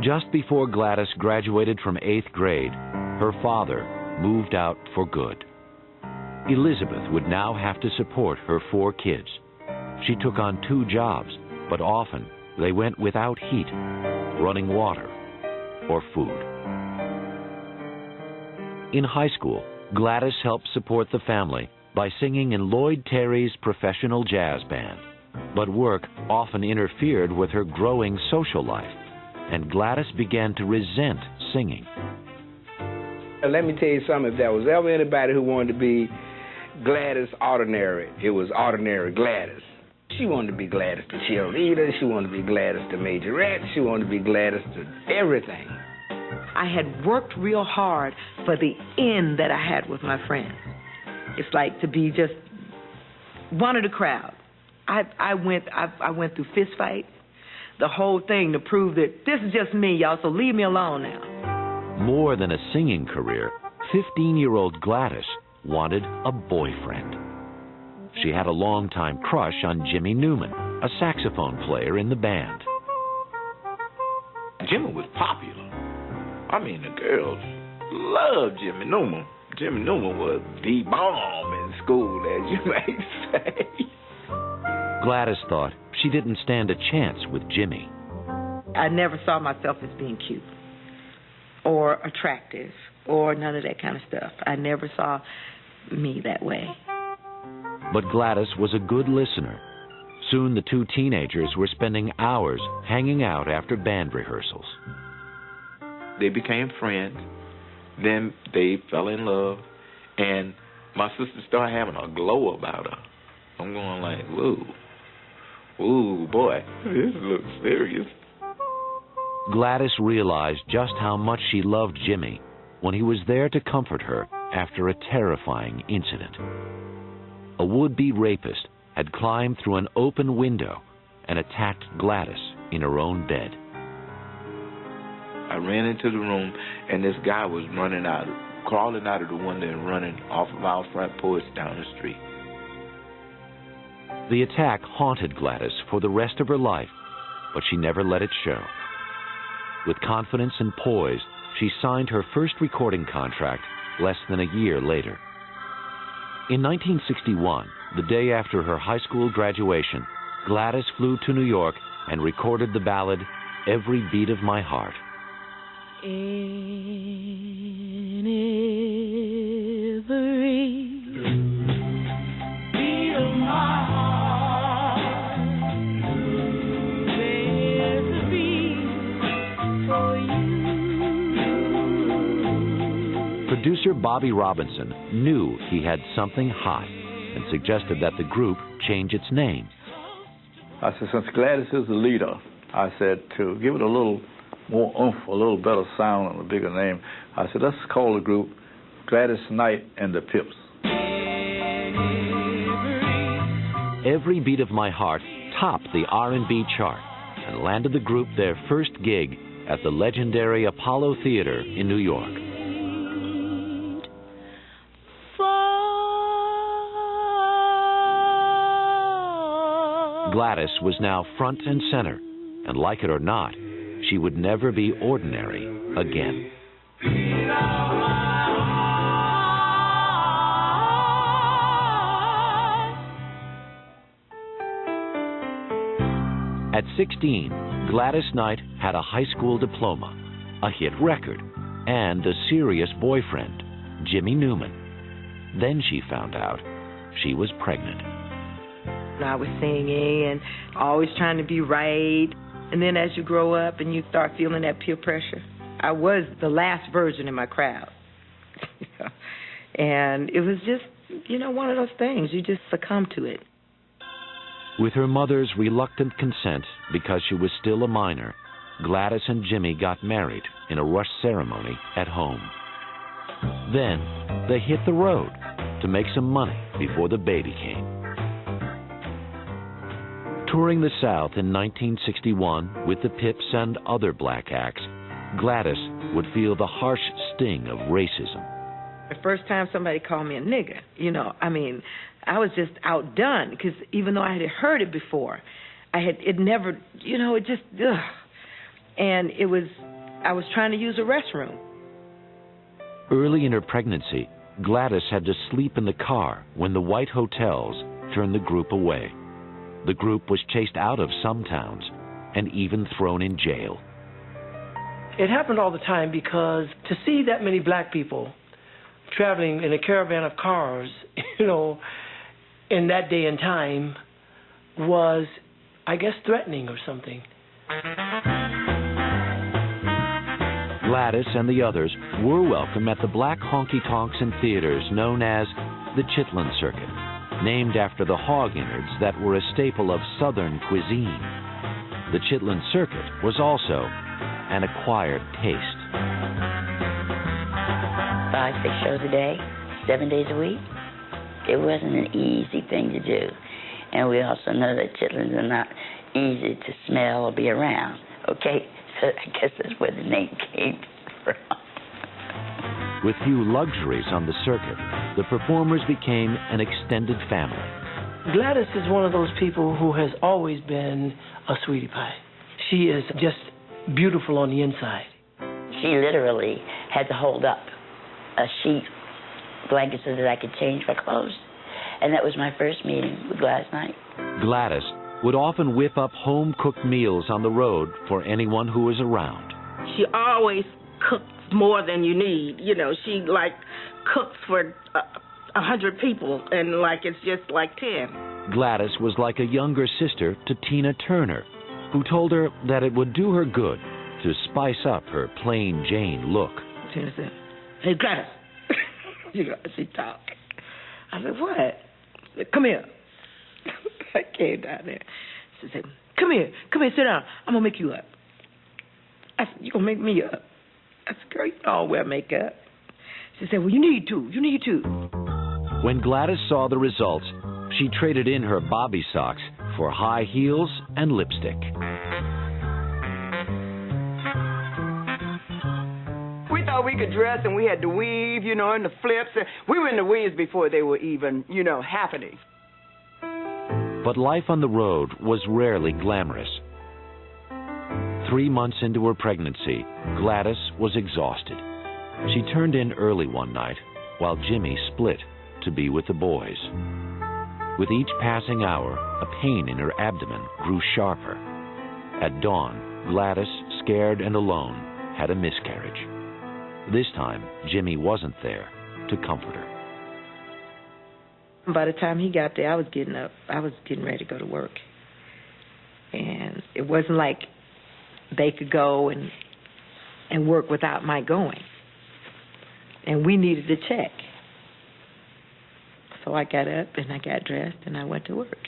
Just before Gladys graduated from 8th grade, her father moved out for good. Elizabeth would now have to support her 4 kids. She took on 2 jobs, but often they went without heat, running water, or food. In high school, Gladys helped support the family by singing in Lloyd Terry's professional jazz band. But work often interfered with her growing social life, and Gladys began to resent singing. Let me tell you something, if there was ever anybody who wanted to be Gladys Ordinary, it was Ordinary Gladys. She wanted to be Gladys the cheerleader, she wanted to be Gladys the majorette, she wanted to be Gladys the everything. I had worked real hard for the end that I had with my friends. It's like to be just one of the crowd. I went through fist fights, the whole thing to prove that this is just me, y'all, so leave me alone now. More than a singing career, 15-year-old Gladys wanted a boyfriend. She had a long-time crush on Jimmy Newman, a saxophone player in the band. Jimmy was popular. I mean, the girls loved Jimmy Newman. Jimmy Newman was the bomb in school, as you may say. Gladys thought she didn't stand a chance with Jimmy. I never saw myself as being cute or attractive or none of that kind of stuff. I never saw me that way. But Gladys was a good listener. Soon the 2 teenagers were spending hours hanging out after band rehearsals. They became friends. Then they fell in love. And my sister started having a glow about her. I'm going like, whoa. Ooh, boy, this looks serious. Gladys realized just how much she loved Jimmy when he was there to comfort her after a terrifying incident. A would-be rapist had climbed through an open window and attacked Gladys in her own bed. I ran into the room, and this guy was crawling out of the window and running off of our front porch down the street. The attack haunted Gladys for the rest of her life, but she never let it show. With confidence and poise, she signed her first recording contract less than a year later. In 1961, the day after her high school graduation, Gladys flew to New York and recorded the ballad, Every Beat of My Heart. In every beat of my heart, there's a beat for you. Producer Bobby Robinson knew he had something hot and suggested that the group change its name. I said, since Gladys is the leader, I said, to give it a little more oomph, a little better sound and a bigger name, I said, let's call the group Gladys Knight and the Pips. Every Beat of My Heart topped the R&B chart and landed the group their first gig at the legendary Apollo Theater in New York. Gladys was now front and center, and like it or not, she would never be ordinary again. At 16, Gladys Knight had a high school diploma, a hit record, and a serious boyfriend, Jimmy Newman. Then she found out she was pregnant. I was singing and always trying to be right. And then as you grow up and you start feeling that peer pressure, I was the last virgin in my crowd. And it was just, one of those things. You just succumb to it. With her mother's reluctant consent, because she was still a minor, Gladys and Jimmy got married in a rush ceremony at home. Then they hit the road to make some money before the baby came. Touring the South in 1961 with the Pips and other black acts, Gladys would feel the harsh sting of racism. The first time somebody called me a nigger, I was just outdone, because even though I had heard it before, it never, and it was I was trying to use a restroom. Early in her pregnancy, Gladys had to sleep in the car when the white hotels turned the group away. The group was chased out of some towns and even thrown in jail. It happened all the time because to see that many black people traveling in a caravan of cars, you know, in that day and time was, I guess, threatening or something. Gladys and the others were welcome at the black honky-tonks and theaters known as the Chitlin Circuit, named after the hog innards that were a staple of Southern cuisine. The Chitlin Circuit was also an acquired taste. 5-6 shows a day, 7 days a week. It wasn't an easy thing to do. And we also know that chitlins are not easy to smell or be around. Okay? So I guess that's where the name came from. With few luxuries on the circuit, the performers became an extended family. Gladys is one of those people who has always been a sweetie pie. She is just beautiful on the inside. She literally had to hold up a sheet blanket so that I could change my clothes. And that was my first meeting with Gladys Knight. Gladys would often whip up home-cooked meals on the road for anyone who was around. She always cooks more than you need. You know, she like cooks for 100 people, and like it's just like 10. Gladys was like a younger sister to Tina Turner, who told her that it would do her good to spice up her plain Jane look. Tina said, "Hey, Gladys." You know, she talked. I said, "What?" She said, "Come here." I came down there. She said, come here, sit down. I'm going to make you up." I said, "You going to make me up?" I said, "Girl, you don't wear makeup." She said, "Well, you need to. When Gladys saw the results, she traded in her bobby socks for high heels and lipstick. We thought we could dress, and we had to weave, you know, and the flips. We were in the weaves before they were even, you know, happening. But life on the road was rarely glamorous. 3 months into her pregnancy, Gladys was exhausted. She turned in early one night while Jimmy split to be with the boys. With each passing hour, a pain in her abdomen grew sharper. At dawn, Gladys, scared and alone, had a miscarriage. This time, Jimmy wasn't there to comfort her. By the time he got there, I was getting up. I was getting ready to go to work. And it wasn't like they could go and work without my going. And we needed to check. So I got up and I got dressed and I went to work.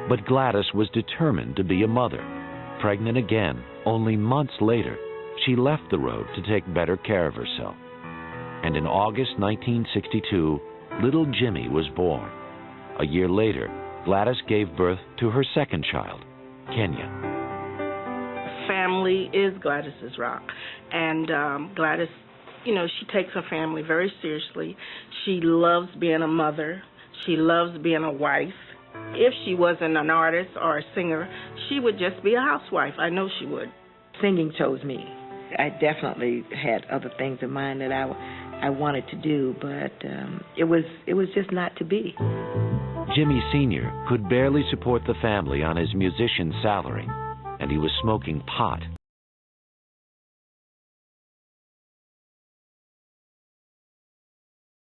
But Gladys was determined to be a mother. Pregnant again, only months later, she left the road to take better care of herself. And in August 1962, little Jimmy was born. A year later, Gladys gave birth to her second child, Kenya. Family is Gladys's rock. And Gladys, you know, she takes her family very seriously. She loves being a mother. She loves being a wife. If she wasn't an artist or a singer, she would just be a housewife. I know she would. Singing chose me. I definitely had other things in mind that I wanted to do, but it was just not to be. Jimmy Sr. could barely support the family on his musician's salary, and he was smoking pot